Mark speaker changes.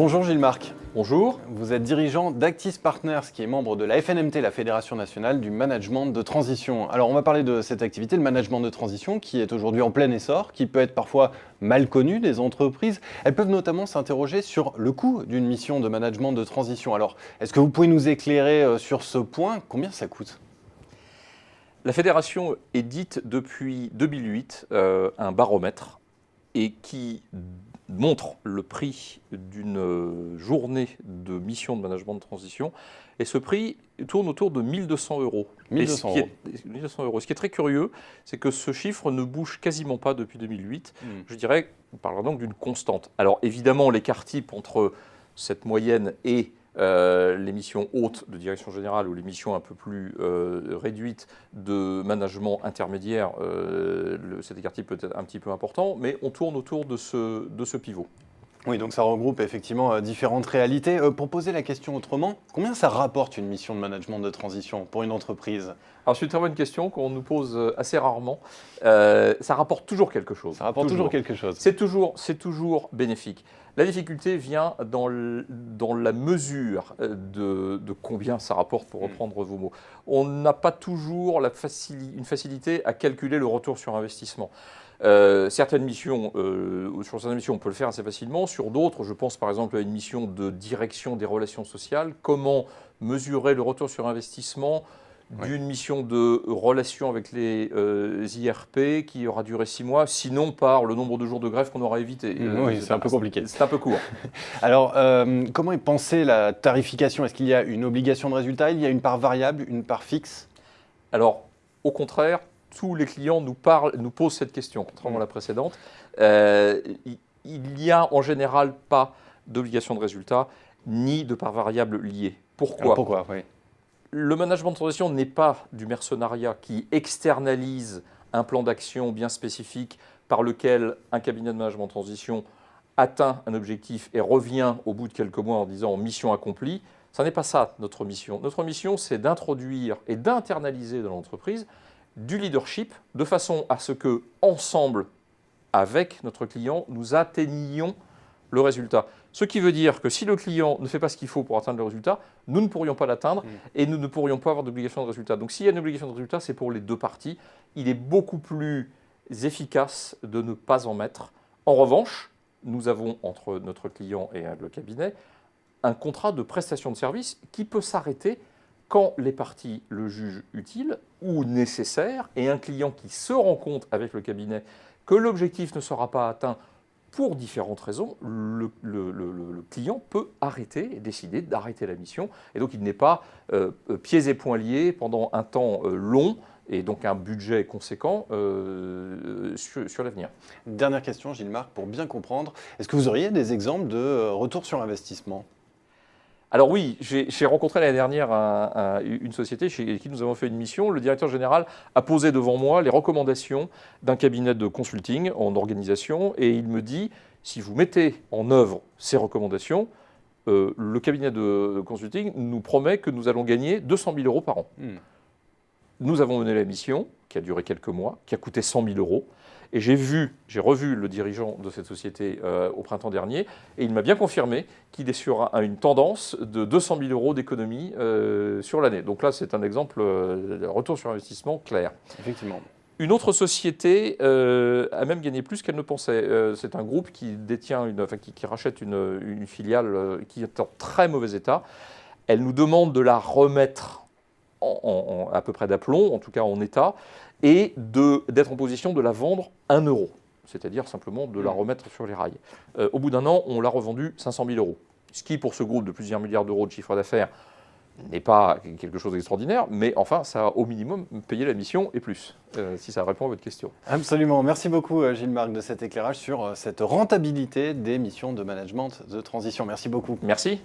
Speaker 1: Bonjour Gilles-Marc.
Speaker 2: Bonjour.
Speaker 1: Vous êtes dirigeant d'Actis Partners, qui est membre de la FNMT, la Fédération Nationale du Management de Transition. Alors on va parler de cette activité, le management de transition, qui est aujourd'hui en plein essor, qui peut être parfois mal connu des entreprises. Elles peuvent notamment s'interroger sur le coût d'une mission de management de transition. Alors est-ce que vous pouvez nous éclairer sur ce point? Combien ça coûte?
Speaker 2: La Fédération édite depuis 2008 un baromètre et qui montre le prix d'une journée de mission de management de transition. Et ce prix tourne autour de 1 200 euros.
Speaker 1: 1 200 euros.
Speaker 2: 1 200 euros. Ce qui est très curieux, c'est que ce chiffre ne bouge quasiment pas depuis 2008. Je dirais, on parlera donc d'une constante. Alors évidemment, l'écart type entre cette moyenne et les missions hautes de direction générale ou les missions un peu plus réduites de management intermédiaire, cet écart type peut être un petit peu important, mais on tourne autour de ce pivot.
Speaker 1: Oui, donc ça regroupe effectivement différentes réalités. Pour poser la question autrement, combien ça rapporte une mission de management de transition pour une entreprise?
Speaker 2: Alors c'est une très bonne question qu'on nous pose assez rarement. Ça rapporte toujours quelque chose.
Speaker 1: Ça rapporte toujours quelque chose.
Speaker 2: C'est toujours bénéfique. La difficulté vient dans la mesure de combien ça rapporte, pour reprendre vos mots. On n'a pas toujours une facilité à calculer le retour sur investissement. Sur certaines missions, on peut le faire assez facilement. Sur d'autres, je pense par exemple à une mission de direction des relations sociales. Comment mesurer le retour sur investissement d'une mission de relation avec les IRP qui aura duré 6 mois, sinon par le nombre de jours de grève qu'on aura évité.
Speaker 1: Oui, c'est un peu compliqué.
Speaker 2: C'est un peu court.
Speaker 1: Alors, comment est pensée la tarification? Est-ce qu'il y a une obligation de résultat? Il y a une part variable, une part fixe?
Speaker 2: Alors, au contraire, tous les clients nous posent cette question, contrairement à la précédente. Il n'y a en général pas d'obligation de résultat, ni de part variable liée. Pourquoi?
Speaker 1: Alors pourquoi, oui.
Speaker 2: Le management de transition n'est pas du mercenariat qui externalise un plan d'action bien spécifique par lequel un cabinet de management de transition atteint un objectif et revient au bout de quelques mois en disant « mission accomplie ». Ce n'est pas ça notre mission. Notre mission, c'est d'introduire et d'internaliser dans l'entreprise du leadership de façon à ce que, ensemble, avec notre client, nous atteignions le résultat. Ce qui veut dire que si le client ne fait pas ce qu'il faut pour atteindre le résultat, nous ne pourrions pas l'atteindre et nous ne pourrions pas avoir d'obligation de résultat. Donc s'il y a une obligation de résultat, c'est pour les deux parties. Il est beaucoup plus efficace de ne pas en mettre. En revanche, nous avons entre notre client et le cabinet un contrat de prestation de service qui peut s'arrêter quand les parties le jugent utile ou nécessaire et un client qui se rend compte avec le cabinet que l'objectif ne sera pas atteint pour différentes raisons, le client peut arrêter et décider d'arrêter la mission. Et donc, il n'est pas pieds et poings liés pendant un temps long et donc un budget conséquent sur l'avenir.
Speaker 1: Dernière question, Gilles-Marc, pour bien comprendre, est-ce que vous auriez des exemples de retour sur investissement?
Speaker 2: Alors oui, j'ai rencontré l'année dernière une société chez qui nous avons fait une mission. Le directeur général a posé devant moi les recommandations d'un cabinet de consulting en organisation et il me dit, si vous mettez en œuvre ces recommandations, le cabinet de consulting nous promet que nous allons gagner 200 000 euros par an. Nous avons mené la mission, qui a duré quelques mois, qui a coûté 100 000 euros. Et j'ai revu le dirigeant de cette société au printemps dernier, et il m'a bien confirmé qu'il est sur une tendance de 200 000 euros d'économie sur l'année. Donc là, c'est un exemple de retour sur investissement clair.
Speaker 1: Effectivement.
Speaker 2: Une autre société a même gagné plus qu'elle ne pensait. C'est un groupe qui détient, qui rachète une filiale qui est en très mauvais état. Elle nous demande de la remettre à peu près d'aplomb, en tout cas en état, et d'être en position de la vendre 1 euro, c'est-à-dire simplement de la remettre sur les rails. Au bout d'1 an, on l'a revendue 500 000 euros, ce qui, pour ce groupe de plusieurs milliards d'euros de chiffre d'affaires, n'est pas quelque chose d'extraordinaire, mais enfin, ça a au minimum payé la mission et plus, si ça répond à votre question.
Speaker 1: Absolument. Merci beaucoup, Gilles-Marc, de cet éclairage sur cette rentabilité des missions de management de transition. Merci beaucoup.
Speaker 2: Merci.